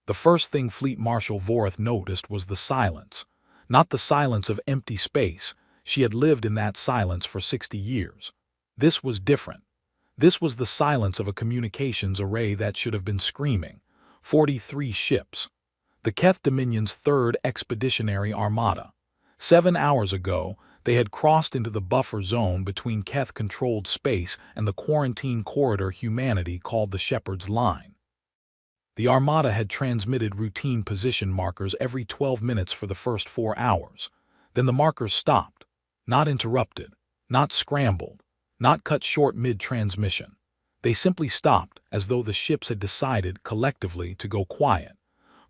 The first thing Fleet Marshal Voreth noticed was the silence. Not the silence of empty space. She had lived in that silence for 60 years. This was different. This was the silence of a communications array that should have been screaming. 43 ships. The Keth Dominion's third expeditionary armada. 7 hours ago, they had crossed into the buffer zone between Keth-controlled space and the quarantine corridor humanity called the Shepherd's Line. The Armada had transmitted routine position markers every 12 minutes for the first 4 hours. Then the markers stopped, not interrupted, not scrambled, not cut short mid-transmission. They simply stopped, as though the ships had decided, collectively, to go quiet.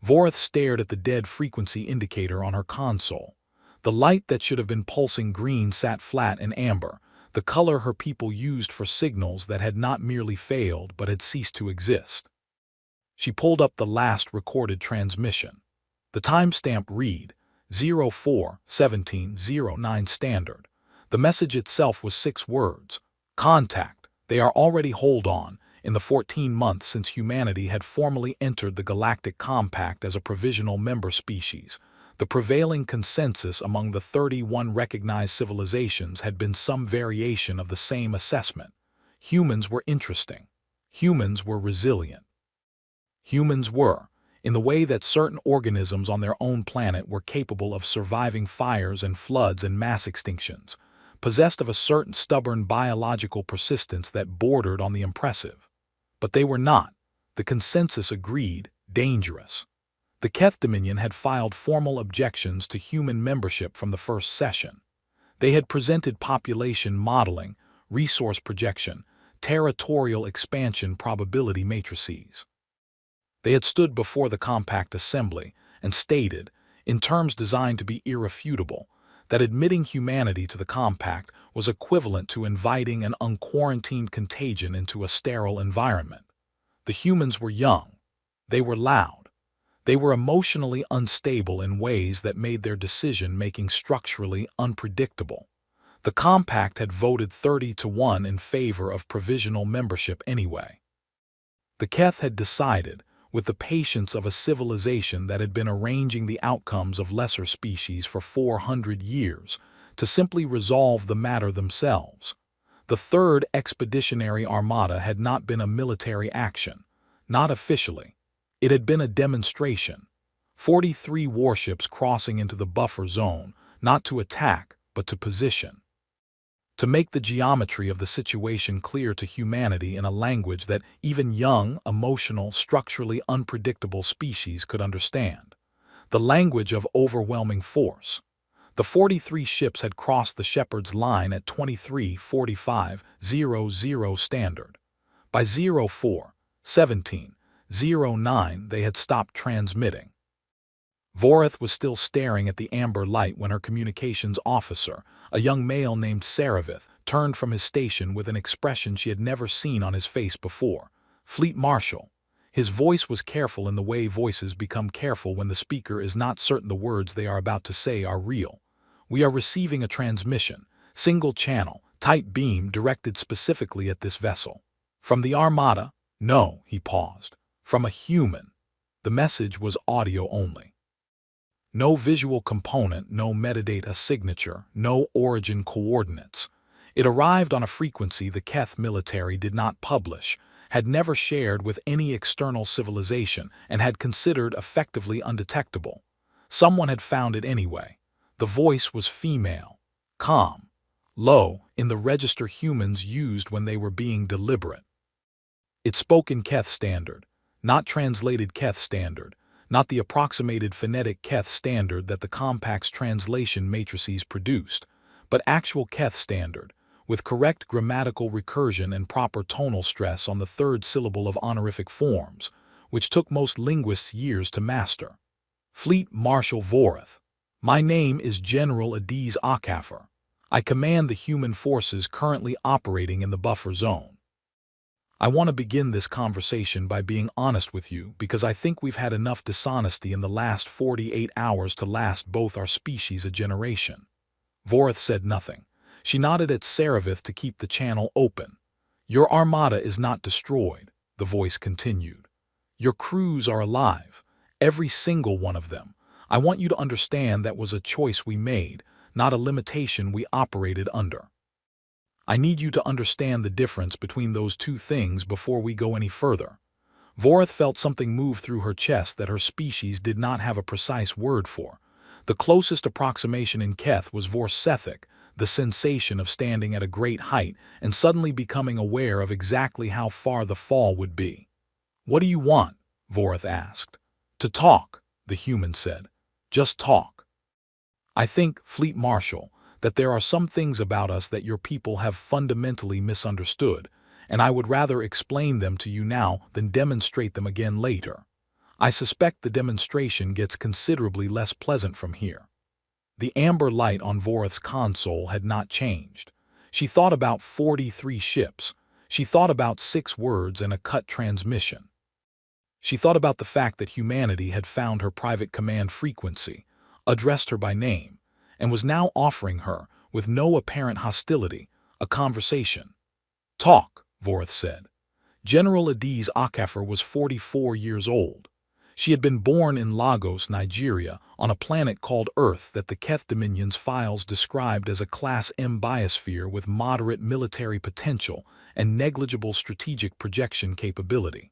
Voreth stared at the dead frequency indicator on her console. The light that should have been pulsing green sat flat in amber, the color her people used for signals that had not merely failed but had ceased to exist. She pulled up the last recorded transmission. The timestamp read 04-1709 standard. The message itself was 6 words. Contact. They are already hold on. In the 14 months since humanity had formally entered the Galactic Compact as a provisional member species, the prevailing consensus among the 31 recognized civilizations had been some variation of the same assessment. Humans were interesting. Humans were resilient. Humans were, in the way that certain organisms on their own planet were capable of surviving fires and floods and mass extinctions, possessed of a certain stubborn biological persistence that bordered on the impressive. But they were not, the consensus agreed, dangerous. The Keth Dominion had filed formal objections to human membership from the first session. They had presented population modeling, resource projection, territorial expansion probability matrices. They had stood before the Compact Assembly and stated, in terms designed to be irrefutable, that admitting humanity to the Compact was equivalent to inviting an unquarantined contagion into a sterile environment. The humans were young. They were loud. They were emotionally unstable in ways that made their decision-making structurally unpredictable. The Compact had voted 30-1 in favor of provisional membership anyway. The Keth had decided, with the patience of a civilization that had been arranging the outcomes of lesser species for 400 years, to simply resolve the matter themselves. The Third Expeditionary Armada had not been a military action, not officially. It had been a demonstration. 43 warships crossing into the buffer zone, not to attack, but to position. To make the geometry of the situation clear to humanity in a language that even young, emotional, structurally unpredictable species could understand. The language of overwhelming force. The 43 ships had crossed the Shepherd's Line at 23:45:00 standard. By 04:17:09 they had stopped transmitting. Voreth was still staring at the amber light when her communications officer, a young male named Saravith, turned from his station with an expression she had never seen on his face before. Fleet Marshal. His voice was careful in the way voices become careful when the speaker is not certain the words they are about to say are real. We are receiving a transmission, single channel, tight beam directed specifically at this vessel. From the Armada? No, he paused. From a human. The message was audio only. No visual component, no metadata signature, no origin coordinates. It arrived on a frequency the Keth military did not publish, had never shared with any external civilization, and had considered effectively undetectable. Someone had found it anyway. The voice was female, calm, low, in the register humans used when they were being deliberate. It spoke in Keth standard, not translated Keth standard, not the approximated phonetic Keth standard that the Compact's translation matrices produced, but actual Keth standard, with correct grammatical recursion and proper tonal stress on the third syllable of honorific forms, which took most linguists years to master. Fleet Marshal Voreth. My name is General Adiz Akafer. I command the human forces currently operating in the buffer zone. I want to begin this conversation by being honest with you because I think we've had enough dishonesty in the last 48 hours to last both our species a generation. Voreth said nothing. She nodded at Saravith to keep the channel open. Your armada is not destroyed, the voice continued. Your crews are alive, Every single one of them. I want you to understand that was a choice we made, not a limitation we operated under. I need you to understand the difference between those two things before we go any further. Vorith felt something move through her chest that her species did not have a precise word for. The closest approximation in Keth was vorsethic, the sensation of standing at a great height and suddenly becoming aware of exactly how far the fall would be. "What do you want?" Vorith asked. "To talk," the human said. "Just talk." "I think, Fleet Marshal, that there are some things about us that your people have fundamentally misunderstood, and I would rather explain them to you now than demonstrate them again later. I suspect the demonstration gets considerably less pleasant from here." The amber light on Vorith's console had not changed. She thought about 43 ships. She thought about 6 words and a cut transmission. She thought about the fact that humanity had found her private command frequency, addressed her by name, and was now offering her, with no apparent hostility, a conversation. "Talk," Vorith said. General Adiz Akafer was 44 years old. She had been born in Lagos, Nigeria, on a planet called Earth that the Keth Dominion's files described as a Class M biosphere with moderate military potential and negligible strategic projection capability.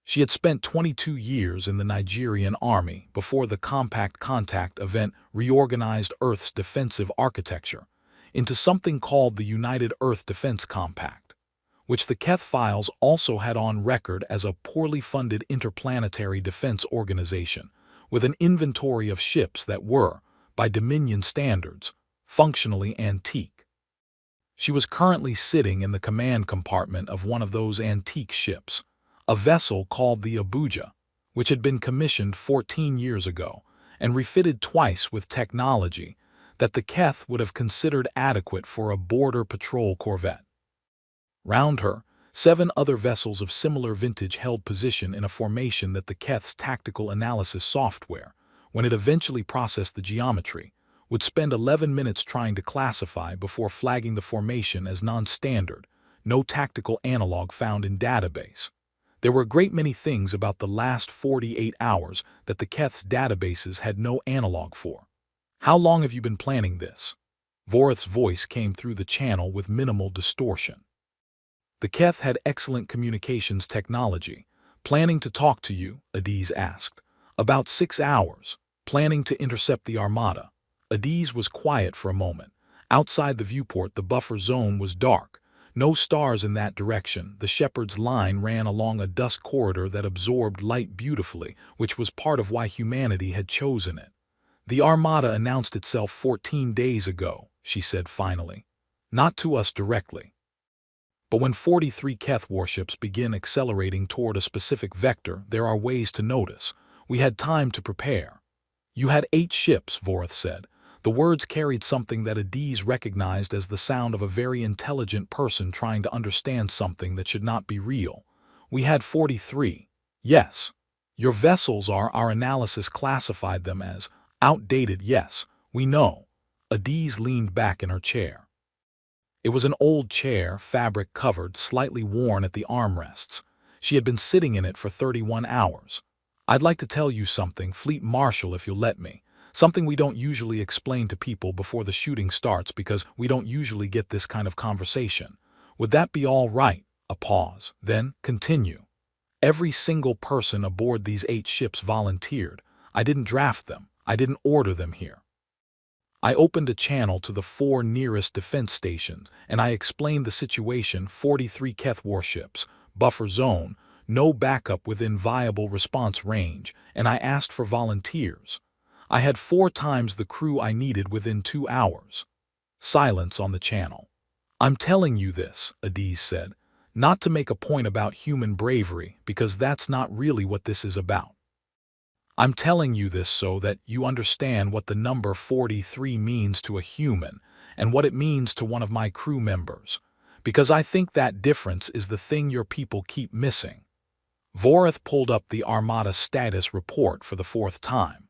She had spent 22 years in the Nigerian army before the Compact Contact event reorganized Earth's defensive architecture into something called the United Earth Defense Compact, which the Keth files also had on record as a poorly funded interplanetary defense organization with an inventory of ships that were, by Dominion standards, functionally antique. She was currently sitting in the command compartment of one of those antique ships, a vessel called the Abuja, which had been commissioned 14 years ago and refitted twice with technology that the Keth would have considered adequate for a border patrol corvette. Round her, 7 other vessels of similar vintage held position in a formation that the Keth's tactical analysis software, when it eventually processed the geometry, would spend 11 minutes trying to classify before flagging the formation as non-standard, no tactical analog found in database. There were a great many things about the last 48 hours that the Keth's databases had no analog for. "How long have you been planning this?" Vorith's voice came through the channel with minimal distortion. "The Keth had excellent communications technology. Planning to talk to you?" Adiz asked. "About 6 hours. Planning to intercept the Armada." Adiz was quiet for a moment. Outside the viewport, the buffer zone was dark. No stars in that direction. The shepherd's line ran along a dusk corridor that absorbed light beautifully, which was part of why humanity had chosen it. "The Armada announced itself 14 days ago," she said finally. "Not to us directly. But when 43 Keth warships begin accelerating toward a specific vector, there are ways to notice. We had time to prepare." "You had 8 ships," Vorith said. The words carried something that Adiz recognized as the sound of a very intelligent person trying to understand something that should not be real. "We had 43. Yes. Your vessels are, our analysis classified them as, outdated. Yes, we know." Adiz leaned back in her chair. It was an old chair, fabric-covered, slightly worn at the armrests. She had been sitting in it for 31 hours. "I'd like to tell you something, Fleet Marshal, if you'll let me. Something we don't usually explain to people before the shooting starts because we don't usually get this kind of conversation. Would that be all right?" A pause. Then, "Continue. Every single person aboard these 8 ships volunteered. I didn't draft them. I didn't order them here. I opened a channel to the 4 nearest defense stations, and I explained the situation: 43 Keth warships, buffer zone, no backup within viable response range, and I asked for volunteers. I had 4 times the crew I needed within 2 hours. Silence on the channel. "I'm telling you this," Adiz said, "not to make a point about human bravery, because that's not really what this is about. I'm telling you this so that you understand what the number 43 means to a human and what it means to one of my crew members, because I think that difference is the thing your people keep missing." Vorith pulled up the Armada status report for the 4th time.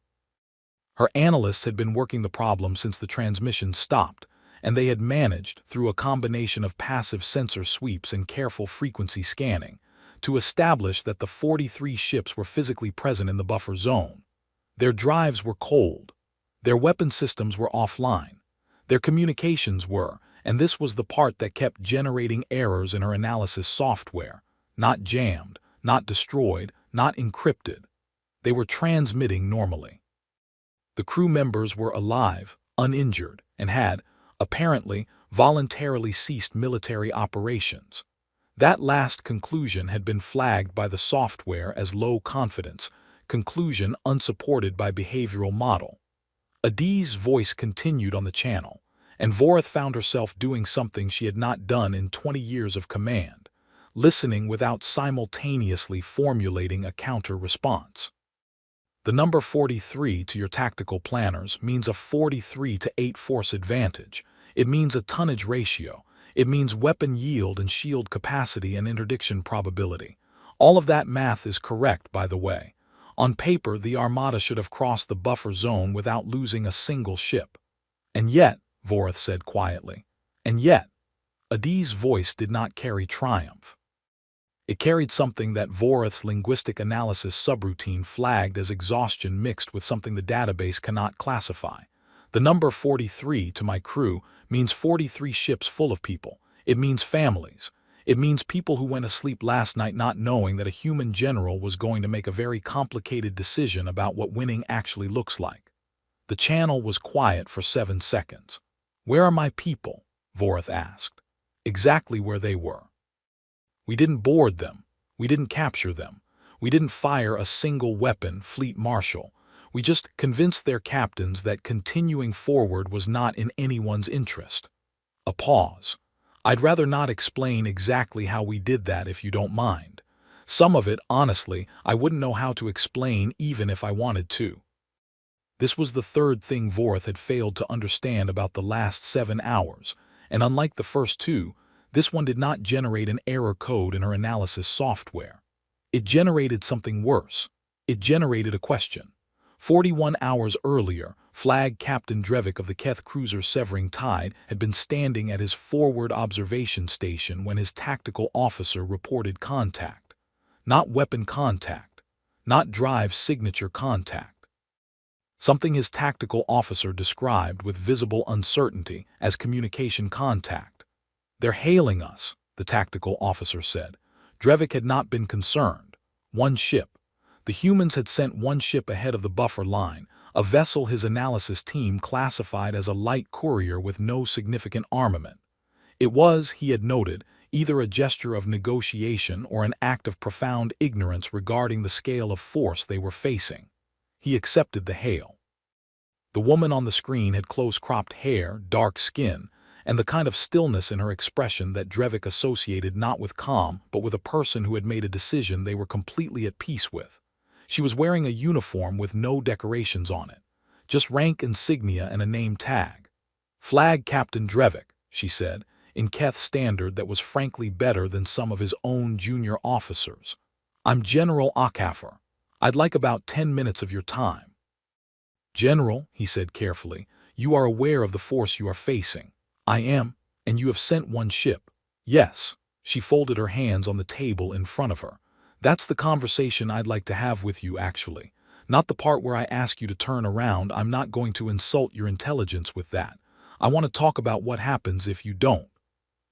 Her analysts had been working the problem since the transmission stopped, and they had managed, through a combination of passive sensor sweeps and careful frequency scanning, to establish that the 43 ships were physically present in the buffer zone. Their drives were cold. Their weapon systems were offline. Their communications were, and this was the part that kept generating errors in her analysis software, not jammed, not destroyed, not encrypted. They were transmitting normally. The crew members were alive, uninjured, and had, apparently, voluntarily ceased military operations. That last conclusion had been flagged by the software as low confidence, conclusion unsupported by behavioral model. Adi's voice continued on the channel, and Vorath found herself doing something she had not done in 20 years of command, listening without simultaneously formulating a counter-response. The number 43 to your tactical planners means a 43 to 8 force advantage. It means a tonnage ratio. It means weapon yield and shield capacity and interdiction probability. All of that math is correct, by the way. On paper, the Armada should have crossed the buffer zone without losing a single ship. And yet, Vorath said quietly, and yet, Adi's voice did not carry triumph. It carried something that Vorath's linguistic analysis subroutine flagged as exhaustion mixed with something the database cannot classify. The number 43 to my crew means 43 ships full of people. It means families. It means people who went asleep last night not knowing that a human general was going to make a very complicated decision about what winning actually looks like. The channel was quiet for 7 seconds. "Where are my people?" Vorath asked. "Exactly where they were. We didn't board them. We didn't capture them. We didn't fire a single weapon, Fleet Marshal. We just convinced their captains that continuing forward was not in anyone's interest." A pause. "I'd rather not explain exactly how we did that if you don't mind. Some of it, honestly, I wouldn't know how to explain even if I wanted to." This was the third thing Vorath had failed to understand about the last 7 hours, and unlike the first two, this one did not generate an error code in her analysis software. It generated something worse. It generated a question. 41 hours earlier, Flag Captain Drevik of the Keth cruiser Severing Tide had been standing at his forward observation station when his tactical officer reported contact. Not weapon contact. Not drive signature contact. Something his tactical officer described with visible uncertainty as communication contact. "They're hailing us," the tactical officer said. Drevik had not been concerned. One ship. The humans had sent one ship ahead of the buffer line, a vessel his analysis team classified as a light courier with no significant armament. It was, he had noted, either a gesture of negotiation or an act of profound ignorance regarding the scale of force they were facing. He accepted the hail. The woman on the screen had close-cropped hair, dark skin, and the kind of stillness in her expression that Drevik associated not with calm, but with a person who had made a decision they were completely at peace with. She was wearing a uniform with no decorations on it, just rank insignia and a name tag. "Flag Captain Drevik," she said, in Keth standard that was frankly better than some of his own junior officers. "I'm General Akaffer. I'd like about 10 minutes of your time." "General," he said carefully, "you are aware of the force you are facing." "I am, and you have sent one ship." "Yes." She folded her hands on the table in front of her. "That's the conversation I'd like to have with you, actually. Not the part where I ask you to turn around. I'm not going to insult your intelligence with that. I want to talk about what happens if you don't."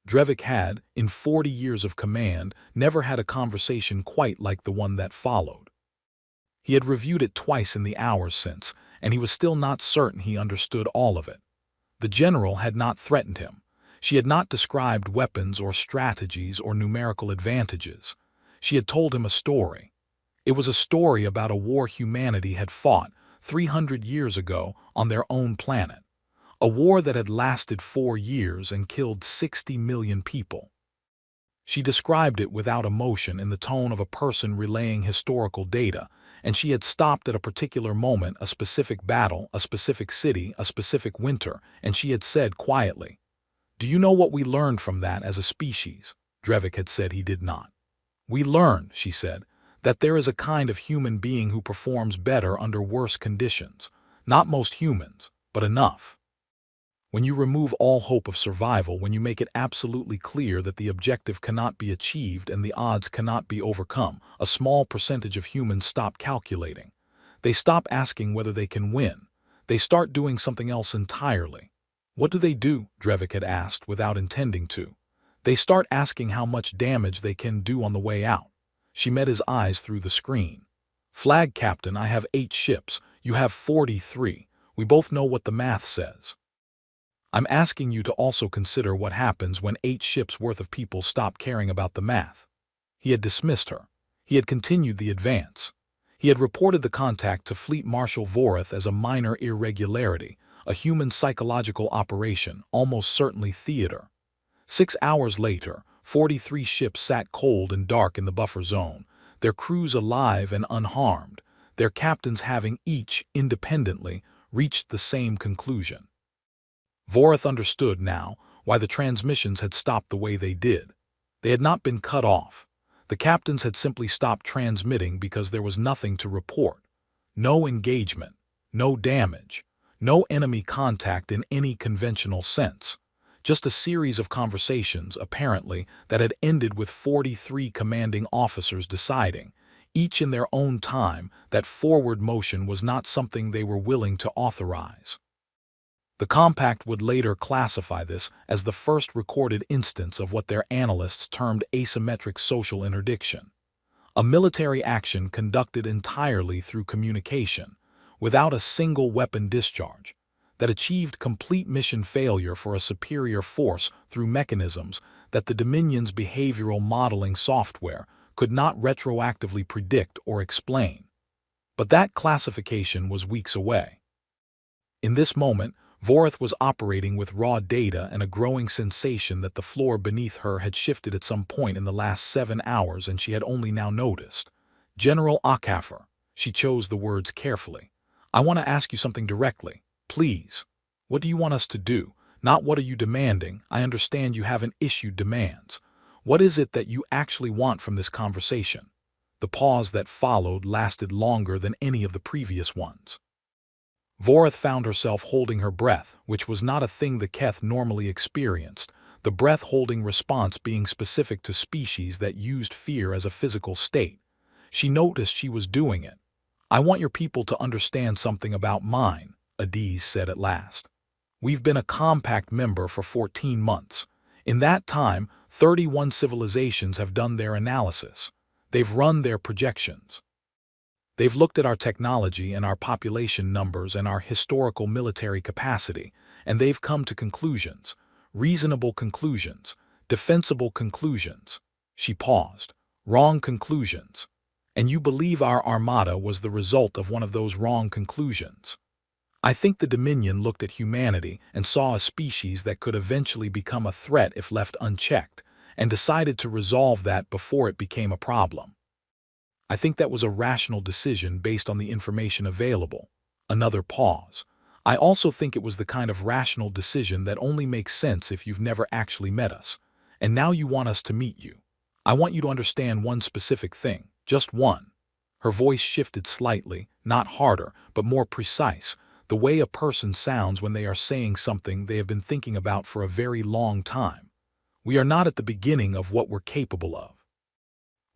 Drevik had, in 40 years of command, never had a conversation quite like the one that followed. He had reviewed it twice in the hours since, and he was still not certain he understood all of it. The general had not threatened him. She had not described weapons or strategies or numerical advantages. She had told him a story. It was a story about a war humanity had fought 300 years ago on their own planet. A war that had lasted 4 years and killed 60 million people. She described it without emotion in the tone of a person relaying historical data, and she had stopped at a particular moment, a specific battle, a specific city, a specific winter, and she had said quietly, "Do you know what we learned from that as a species?" Drevik had said he did not. "We learned," she said, "that there is a kind of human being who performs better under worse conditions. Not most humans, but enough." When you remove all hope of survival, when you make it absolutely clear that the objective cannot be achieved and the odds cannot be overcome, a small percentage of humans stop calculating. They stop asking whether they can win. They start doing something else entirely. What do they do? Drevik had asked without intending to. They start asking how much damage they can do on the way out. She met his eyes through the screen. Flag Captain, I have 8 ships. You have 43. We both know what the math says. I'm asking you to also consider what happens when 8 ships worth of people stop caring about the math. He had dismissed her. He had continued the advance. He had reported the contact to Fleet Marshal Voreth as a minor irregularity, a human psychological operation, almost certainly theater. 6 hours later, 43 ships sat cold and dark in the buffer zone, their crews alive and unharmed, their captains having each, independently, reached the same conclusion. Voreth understood now why the transmissions had stopped the way they did. They had not been cut off. The captains had simply stopped transmitting because there was nothing to report. No engagement, no damage, no enemy contact in any conventional sense. Just a series of conversations, apparently, that had ended with 43 commanding officers deciding, each in their own time, that forward motion was not something they were willing to authorize. The compact would later classify this as the first recorded instance of what their analysts termed asymmetric social interdiction, a military action conducted entirely through communication, without a single weapon discharge, that achieved complete mission failure for a superior force through mechanisms that the Dominion's behavioral modeling software could not retroactively predict or explain. But that classification was weeks away. In this moment, Voreth was operating with raw data and a growing sensation that the floor beneath her had shifted at some point in the last 7 hours, and she had only now noticed. General Akaffer, she chose the words carefully. I want to ask you something directly, please. What do you want us to do? Not what are you demanding? I understand you haven't issued demands. What is it that you actually want from this conversation? The pause that followed lasted longer than any of the previous ones. Voreth found herself holding her breath, which was not a thing the Keth normally experienced, the breath-holding response being specific to species that used fear as a physical state. She noticed she was doing it. I want your people to understand something about mine, Adiz said at last. We've been a compact member for 14 months. In that time, 31 civilizations have done their analysis. They've run their projections. They've looked at our technology and our population numbers and our historical military capacity, and they've come to conclusions, reasonable conclusions, defensible conclusions. She paused. Wrong conclusions. And you believe our armada was the result of one of those wrong conclusions. I think the Dominion looked at humanity and saw a species that could eventually become a threat if left unchecked, and decided to resolve that before it became a problem. I think that was a rational decision based on the information available. Another pause. I also think it was the kind of rational decision that only makes sense if you've never actually met us. And now you want us to meet you. I want you to understand one specific thing, just one. Her voice shifted slightly, not harder, but more precise, the way a person sounds when they are saying something they have been thinking about for a very long time. We are not at the beginning of what we're capable of.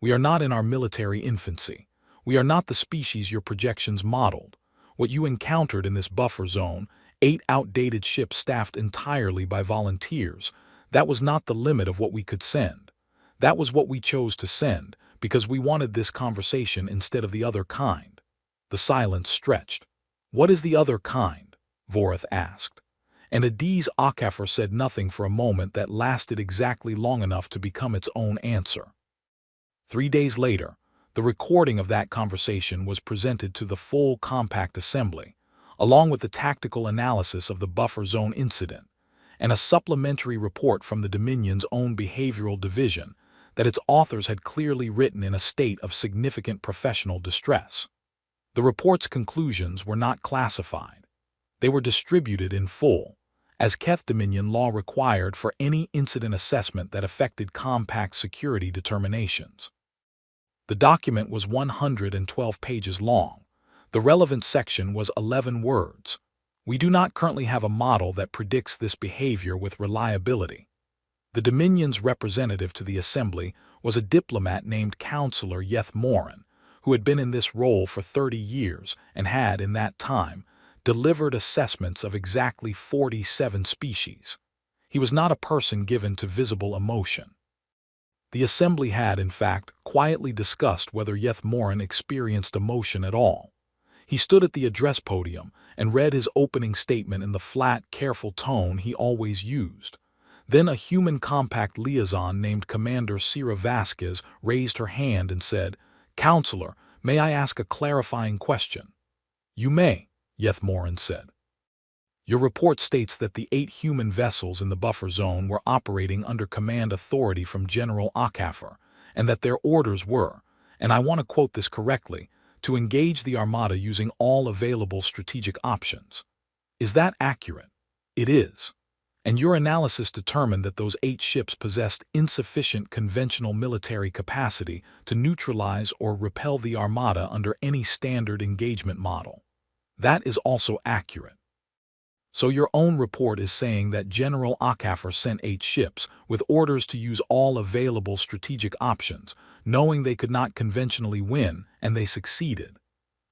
We are not in our military infancy. We are not the species your projections modeled. What you encountered in this buffer zone, 8 outdated ships staffed entirely by volunteers, that was not the limit of what we could send. That was what we chose to send, because we wanted this conversation instead of the other kind. The silence stretched. What is the other kind? Voreth asked. And Adiz Akaffer said nothing for a moment that lasted exactly long enough to become its own answer. 3 days later, the recording of that conversation was presented to the full compact assembly, along with the tactical analysis of the buffer zone incident, and a supplementary report from the Dominion's own behavioral division that its authors had clearly written in a state of significant professional distress. The report's conclusions were not classified. They were distributed in full, as Keth Dominion law required for any incident assessment that affected compact security determinations. The document was 112 pages long. The relevant section was 11 words. We do not currently have a model that predicts this behavior with reliability. The Dominion's representative to the Assembly was a diplomat named Counselor Yeth Morin, who had been in this role for 30 years and had, in that time, delivered assessments of exactly 47 species. He was not a person given to visible emotion. The Assembly had, in fact, quietly discussed whether Yeth Morin experienced emotion at all. He stood at the address podium and read his opening statement in the flat, careful tone he always used. Then a human compact liaison named Commander Sierra Vasquez raised her hand and said, "Counselor, may I ask a clarifying question?" "You may," Yeth Morin said. "Your report states that the 8 human vessels in the buffer zone were operating under command authority from General Akaffer, and that their orders were, and I want to quote this correctly, to engage the Armada using all available strategic options. Is that accurate?" "It is. And your analysis determined that those 8 ships possessed insufficient conventional military capacity to neutralize or repel the Armada under any standard engagement model." "That is also accurate. So your own report is saying that General Akaffer sent 8 ships with orders to use all available strategic options, knowing they could not conventionally win, and they succeeded."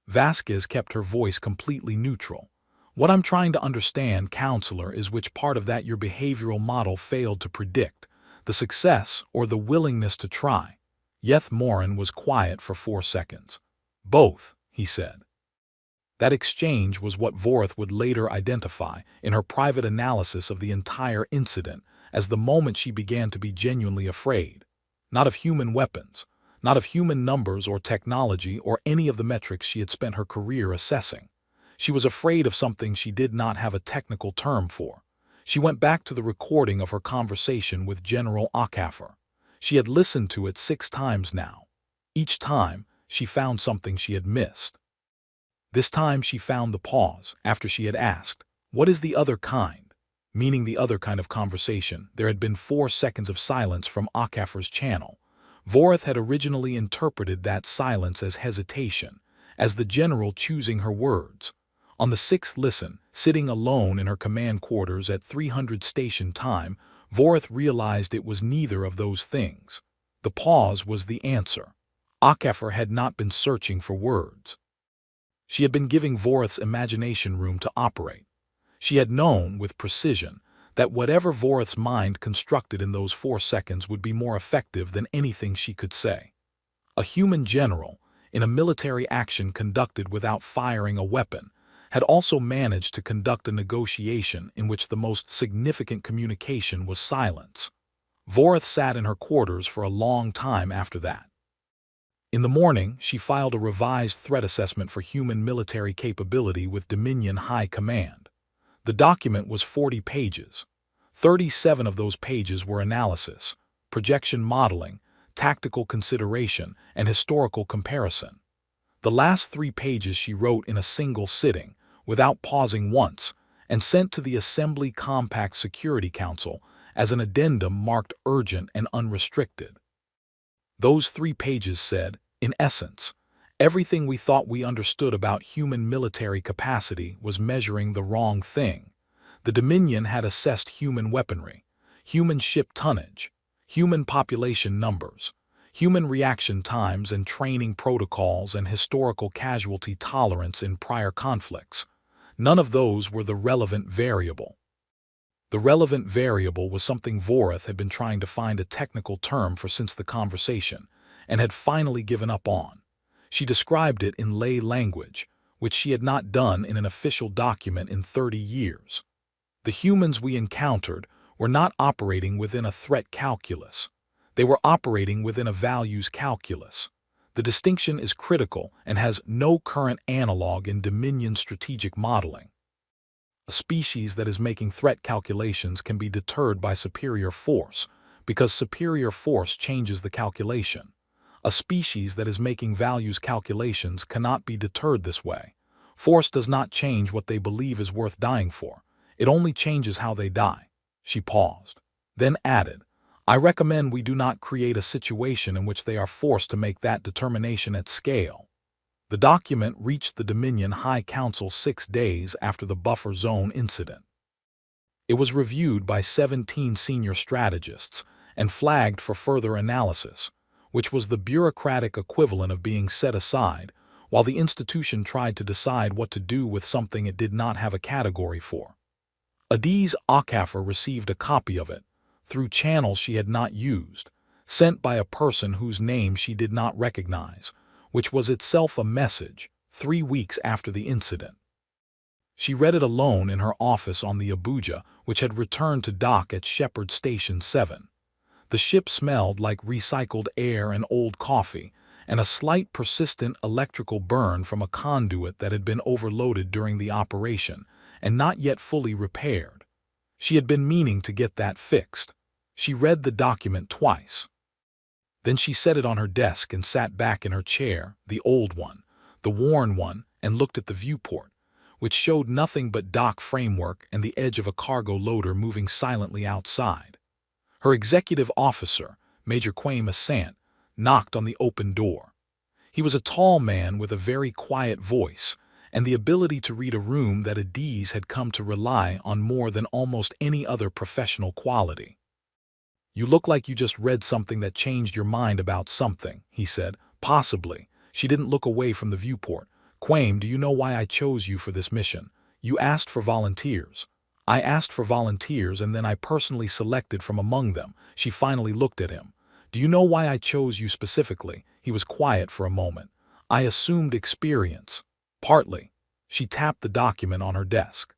Vasquez kept her voice completely neutral. "What I'm trying to understand, Counselor, is which part of that your behavioral model failed to predict, the success or the willingness to try." Yeth Morin was quiet for 4 seconds. "Both," he said. That exchange was what Vorth would later identify in her private analysis of the entire incident as the moment she began to be genuinely afraid. Not of human weapons, not of human numbers or technology or any of the metrics she had spent her career assessing. She was afraid of something she did not have a technical term for. She went back to the recording of her conversation with General Akaffer. She had listened to it 6 times now. Each time, she found something she had missed. This time she found the pause after she had asked, "What is the other kind?" Meaning the other kind of conversation. There had been 4 seconds of silence from Akaffer's channel. Vorth had originally interpreted that silence as hesitation, as the general choosing her words. On the 6th listen, sitting alone in her command quarters at 300 station time, Vorth realized it was neither of those things. The pause was the answer. Akaffer had not been searching for words. She had been giving Vorth's imagination room to operate. She had known, with precision, that whatever Vorth's mind constructed in those 4 seconds would be more effective than anything she could say. A human general, in a military action conducted without firing a weapon, had also managed to conduct a negotiation in which the most significant communication was silence. Vorth sat in her quarters for a long time after that. In the morning, she filed a revised threat assessment for human military capability with Dominion High Command. The document was 40 pages. 37 of those pages were analysis, projection modeling, tactical consideration, and historical comparison. The last 3 pages she wrote in a single sitting, without pausing once, and sent to the Assembly Compact Security Council as an addendum marked urgent and unrestricted. Those 3 pages said, in essence, everything we thought we understood about human military capacity was measuring the wrong thing. The Dominion had assessed human weaponry, human ship tonnage, human population numbers, human reaction times and training protocols, and historical casualty tolerance in prior conflicts. None of those were the relevant variable. The relevant variable was something Vorth had been trying to find a technical term for since the conversation, and had finally given up on. She described it in lay language, which she had not done in an official document in 30 years. The humans we encountered were not operating within a threat calculus. They were operating within a values calculus. The distinction is critical and has no current analog in Dominion strategic modeling. A species that is making threat calculations can be deterred by superior force, because superior force changes the calculation. A species that is making values calculations cannot be deterred this way. Force does not change what they believe is worth dying for. It only changes how they die. She paused, then added, "I recommend we do not create a situation in which they are forced to make that determination at scale." The document reached the Dominion High Council 6 days after the buffer zone incident. It was reviewed by 17 senior strategists and flagged for further analysis, which was the bureaucratic equivalent of being set aside, while the institution tried to decide what to do with something it did not have a category for. Adiz Akafar received a copy of it, through channels she had not used, sent by a person whose name she did not recognize, which was itself a message, 3 weeks after the incident. She read it alone in her office on the Abuja, which had returned to dock at Shepherd Station 7. The ship smelled like recycled air and old coffee, and a slight persistent electrical burn from a conduit that had been overloaded during the operation and not yet fully repaired. She had been meaning to get that fixed. She read the document twice. Then she set it on her desk and sat back in her chair, the old one, the worn one, and looked at the viewport, which showed nothing but dock framework and the edge of a cargo loader moving silently outside. Her executive officer, Major Kwame Asante, knocked on the open door. He was a tall man with a very quiet voice and the ability to read a room that Adiz had come to rely on more than almost any other professional quality. "You look like you just read something that changed your mind about something," he said. "Possibly." She didn't look away from the viewport. "Kwame, do you know why I chose you for this mission? You asked for volunteers." "I asked for volunteers and then I personally selected from among them." She finally looked at him. "Do you know why I chose you specifically?" He was quiet for a moment. "I assumed experience." "Partly." She tapped the document on her desk.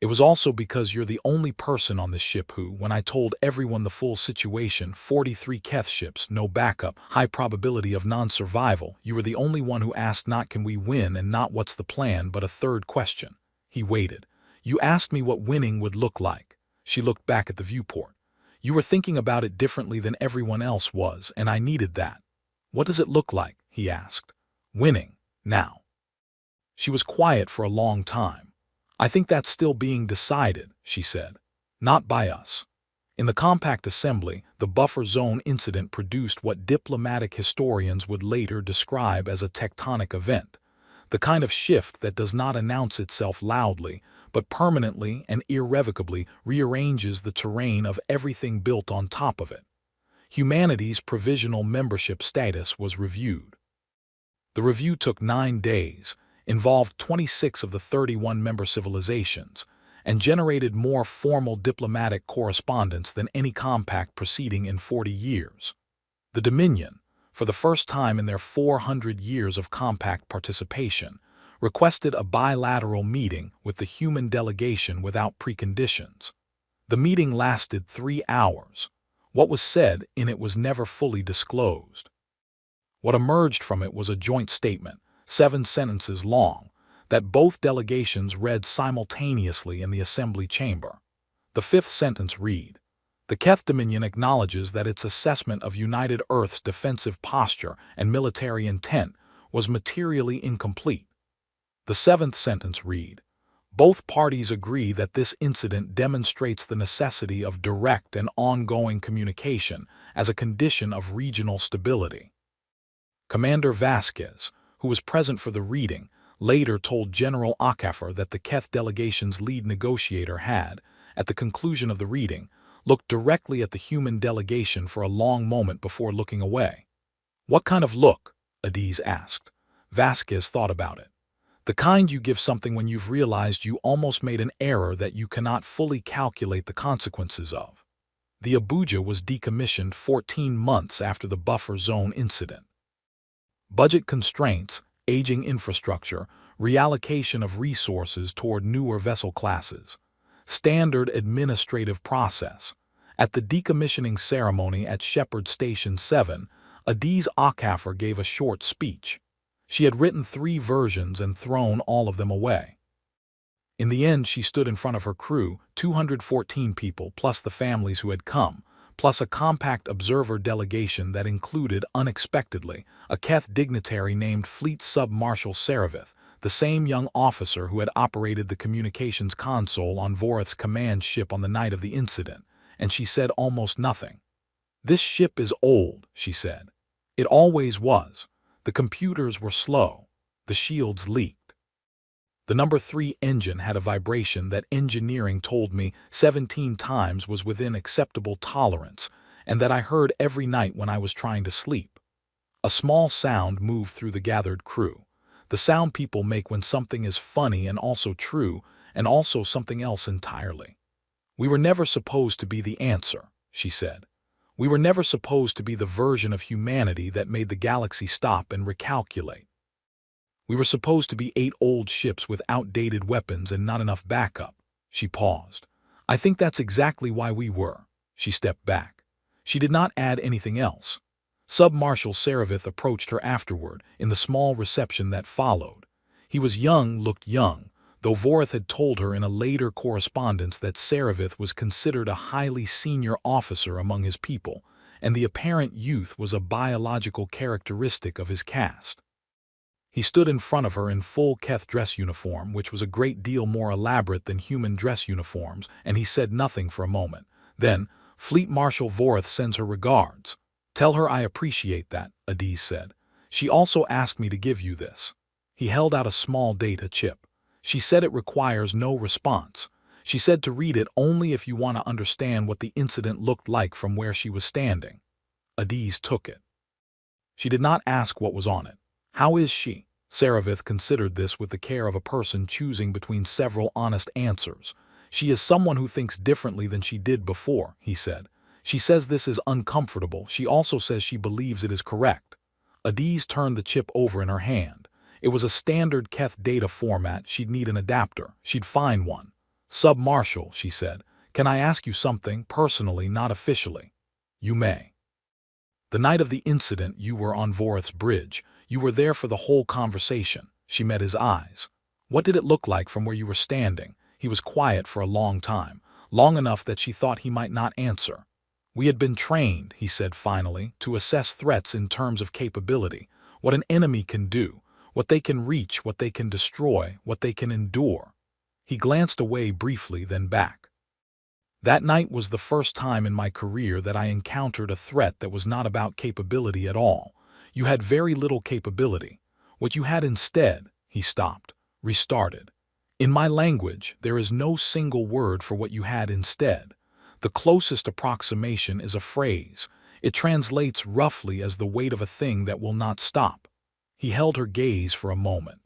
"It was also because you're the only person on this ship who, when I told everyone the full situation, 43 Keth ships, no backup, high probability of non-survival, you were the only one who asked not can we win and not what's the plan, but a third question." He waited. "You asked me what winning would look like." She looked back at the viewport. "You were thinking about it differently than everyone else was, and I needed that." "What does it look like?" he asked. "Winning. Now." She was quiet for a long time. "I think that's still being decided," she said. "Not by us." In the compact assembly, the buffer zone incident produced what diplomatic historians would later describe as a tectonic event, the kind of shift that does not announce itself loudly, but permanently and irrevocably rearranges the terrain of everything built on top of it. Humanity's provisional membership status was reviewed. The review took 9 days, involved 26 of the 31 member civilizations, and generated more formal diplomatic correspondence than any compact proceeding in 40 years. The Dominion, for the first time in their 400 years of compact participation, requested a bilateral meeting with the human delegation without preconditions. The meeting lasted 3 hours. What was said in it was never fully disclosed. What emerged from it was a joint statement, 7 sentences long, that both delegations read simultaneously in the assembly chamber. The 5th sentence read, "The Keth Dominion acknowledges that its assessment of United Earth's defensive posture and military intent was materially incomplete." The 7th sentence read, "Both parties agree that this incident demonstrates the necessity of direct and ongoing communication as a condition of regional stability." Commander Vasquez, who was present for the reading, later told General Akafar that the Keth delegation's lead negotiator had, at the conclusion of the reading, looked directly at the human delegation for a long moment before looking away. "What kind of look?" Adiz asked. Vasquez thought about it. "The kind you give something when you've realized you almost made an error that you cannot fully calculate the consequences of." The Abuja was decommissioned 14 months after the buffer zone incident. Budget constraints, aging infrastructure, reallocation of resources toward newer vessel classes. Standard administrative process. At the decommissioning ceremony at Shepherd Station 7, Adiz Akafar gave a short speech. She had written 3 versions and thrown all of them away. In the end, she stood in front of her crew, 214 people plus the families who had come, plus a compact observer delegation that included, unexpectedly, a Keth dignitary named Fleet Sub-Marshal Saravith, the same young officer who had operated the communications console on Vorith's command ship on the night of the incident, and she said almost nothing. "This ship is old," she said. "It always was. The computers were slow. The shields leaked. The number 3 engine had a vibration that engineering told me 17 times was within acceptable tolerance, and that I heard every night when I was trying to sleep. A small sound moved through the gathered crew. The sound people make when something is funny and also true, and also something else entirely. "We were never supposed to be the answer," she said. "We were never supposed to be the version of humanity that made the galaxy stop and recalculate. We were supposed to be 8 old ships with outdated weapons and not enough backup." She paused. "I think that's exactly why we were." She stepped back. She did not add anything else. Sub-Marshal Saravith approached her afterward in the small reception that followed. He was young, looked young, though Vorith had told her in a later correspondence that Saravith was considered a highly senior officer among his people, and the apparent youth was a biological characteristic of his caste. He stood in front of her in full Keth dress uniform, which was a great deal more elaborate than human dress uniforms, and he said nothing for a moment. Then, "Fleet Marshal Vorith sends her regards." "Tell her I appreciate that," Adiz said. "She also asked me to give you this." He held out a small data chip. "She said it requires no response. She said to read it only if you want to understand what the incident looked like from where she was standing." Adiz took it. She did not ask what was on it. "How is she?" Saravith considered this with the care of a person choosing between several honest answers. "She is someone who thinks differently than she did before," he said. "She says this is uncomfortable. She also says she believes it is correct." Adiz turned the chip over in her hand. It was a standard Keth data format. She'd need an adapter. She'd find one. "Sub-Marshal," she said, "can I ask you something, personally, not officially?" "You may." "The night of the incident you were on Vorith's bridge. You were there for the whole conversation." She met his eyes. "What did it look like from where you were standing?" He was quiet for a long time, long enough that she thought he might not answer. "We had been trained," he said finally, "to assess threats in terms of capability, what an enemy can do, what they can reach, what they can destroy, what they can endure." He glanced away briefly, then back. "That night was the first time in my career that I encountered a threat that was not about capability at all. You had very little capability. What you had instead," he stopped, restarted. "In my language, there is no single word for what you had instead. The closest approximation is a phrase. It translates roughly as the weight of a thing that will not stop." He held her gaze for a moment.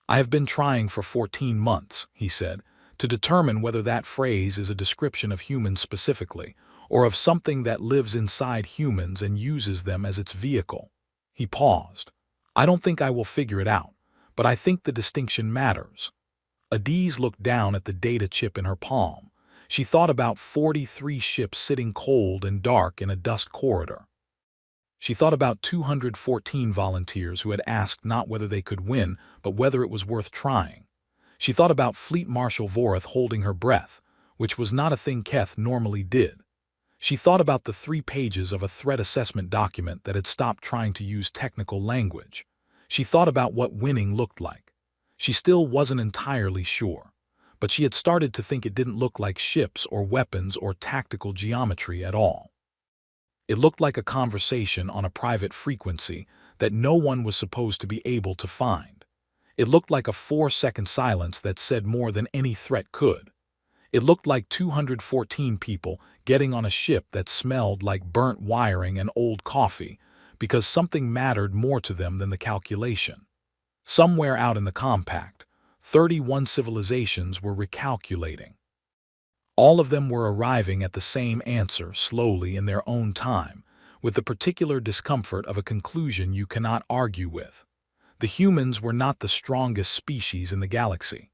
"I have been trying for 14 months, he said, "to determine whether that phrase is a description of humans specifically, or of something that lives inside humans and uses them as its vehicle." He paused. "I don't think I will figure it out, but I think the distinction matters." Adiz looked down at the data chip in her palm. She thought about 43 ships sitting cold and dark in a dust corridor. She thought about 214 volunteers who had asked not whether they could win, but whether it was worth trying. She thought about Fleet Marshal Vorith holding her breath, which was not a thing Keth normally did. She thought about the 3 pages of a threat assessment document that had stopped trying to use technical language. She thought about what winning looked like. She still wasn't entirely sure, but she had started to think it didn't look like ships or weapons or tactical geometry at all. It looked like a conversation on a private frequency that no one was supposed to be able to find. It looked like a 4-second silence that said more than any threat could. It looked like 214 people getting on a ship that smelled like burnt wiring and old coffee because something mattered more to them than the calculation. Somewhere out in the compact, 31 civilizations were recalculating. All of them were arriving at the same answer slowly in their own time, with the particular discomfort of a conclusion you cannot argue with. The humans were not the strongest species in the galaxy.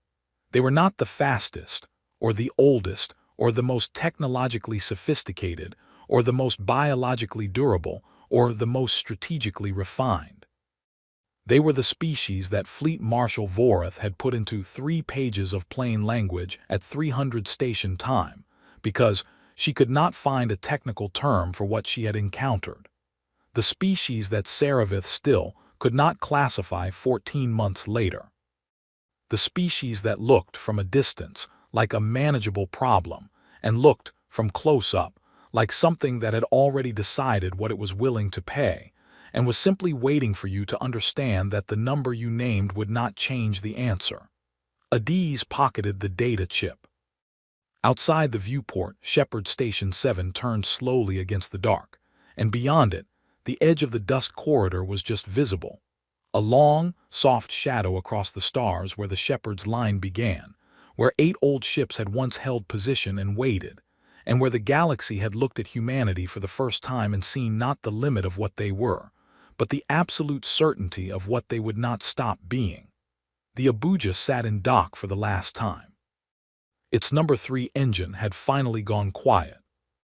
They were not the fastest, or the oldest, or the most technologically sophisticated, or the most biologically durable, or the most strategically refined. They were the species that Fleet Marshal Vorith had put into 3 pages of plain language at 300 station time, because she could not find a technical term for what she had encountered. The species that Saravith still could not classify 14 months later. The species that looked from a distance like a manageable problem, and looked from close up like something that had already decided what it was willing to pay, and was simply waiting for you to understand that the number you named would not change the answer. Adiz pocketed the data chip. Outside the viewport, Shepard Station 7 turned slowly against the dark, and beyond it, the edge of the dust corridor was just visible. A long, soft shadow across the stars where the Shepard's line began, where 8 old ships had once held position and waited, and where the galaxy had looked at humanity for the first time and seen not the limit of what they were, but the absolute certainty of what they would not stop being. The Abuja sat in dock for the last time. Its number 3 engine had finally gone quiet,